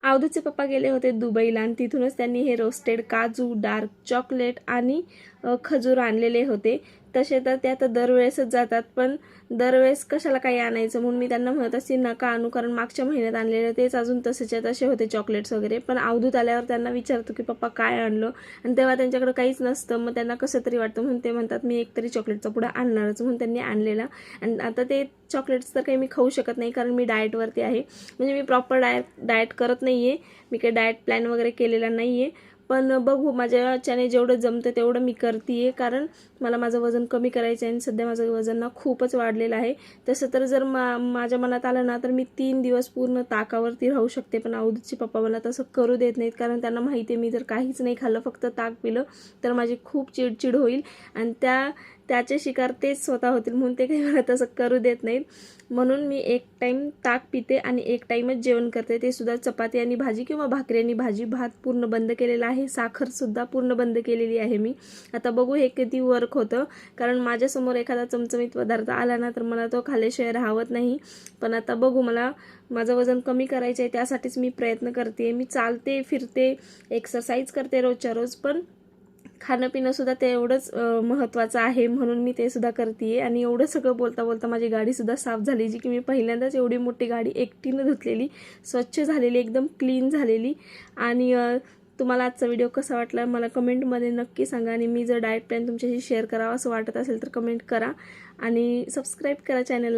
अवधूतचे पप्पा गेले होते दुबईला आणि तिथूनच त्यांनी हे रोस्टेड काजू, डार्क चॉकलेट आणि खजूर आणलेले होते. तसे तर ते आता दरवेळेसच जातात, पण दरवेळेस कशाला काही आणायचं म्हणून मी त्यांना म्हणत असते नका आणू, कारण मागच्या महिन्यात आणलेले तेच अजून तसेच्या तसे होते चॉकलेट्स वगैरे. पण अवधूत आल्यावर त्यांना विचारतो की पप्पा काय आणलं, आणि तेव्हा त्यांच्याकडे काहीच नसतं. मग त्यांना कसं तरी वाटतं म्हणून ते म्हणतात मी एकतरी चॉकलेटचा पुडा आणणारच, म्हणून त्यांनी आणलेला. आणि आता ते चॉकलेट्स तर काही मी खाऊ शकत नाही, कारण मी डाएटवरती आहे. म्हणजे मी प्रॉपर डाएट करत नाही आहे, मी काही डाएट प्लॅन वगैरे केलेला नाही आहे. पण बघू, माझ्याच्याने जेवढं जमतं तेवढं मी करते आहे, कारण मला माझं वजन कमी करायचं आहे आणि सध्या माझं वजन ना खूपच वाढलेलं आहे. तसं तर जर माझ्या मनात आलं ना तर मी 3 दिवस पूर्ण ताकावरती राहू शकते, पण अवधूतचे पप्पा मला तसं करू देत नाहीत, कारण त्यांना माहिती आहे मी जर काहीच नाही खाल्लं, फक्त ताक पिलं तर माझी खूप चिडचिड होईल आणि त्याचे शिकार तेच स्वतः होतील, म्हणून ते काही मला तसं करू देत नाहीत. म्हणून मी एक टाईम ताक पिते आणि एक टाईमच जेवण करते, ते सुद्धा चपाती आणि भाजी किंवा भाकरी आणि भाजी. भात पूर्ण बंद केलेला आहे, साखरसुद्धा पूर्ण बंद केलेली आहे मी. आता बघू हे किती वर्क होतं, कारण माझ्यासमोर एखादा चमचमीत पदार्थ आला ना तर मला तो खाल्ल्याशिवाय राहत नाही. पण आता बघू, मला माझं वजन कमी करायचं आहे, त्यासाठीच मी प्रयत्न करते. मी चालते, फिरते, एक्सरसाइज करते रोजच्या रोज, पण खाणं पिणं सुद्धा तेवढंच महत्त्वाचं आहे, म्हणून मी ते सुद्धा करते. आणि एवढं सगळं बोलता बोलता माझी गाडीसुद्धा साफ झाली, जी की मी पहिल्यांदाच एवढी मोठी गाडी एकटीनं धुतलेली, स्वच्छ झालेली, एकदम क्लीन झालेली. आणि तुम्हाला आजचा व्हिडिओ कसा वाटला मला कमेंटमध्ये नक्की सांगा. आणि मी जर डाएट प्लॅन तुमच्याशी शेअर करावा असं वाटत असेल तर कमेंट करा आणि सबस्क्राईब करा चॅनलला.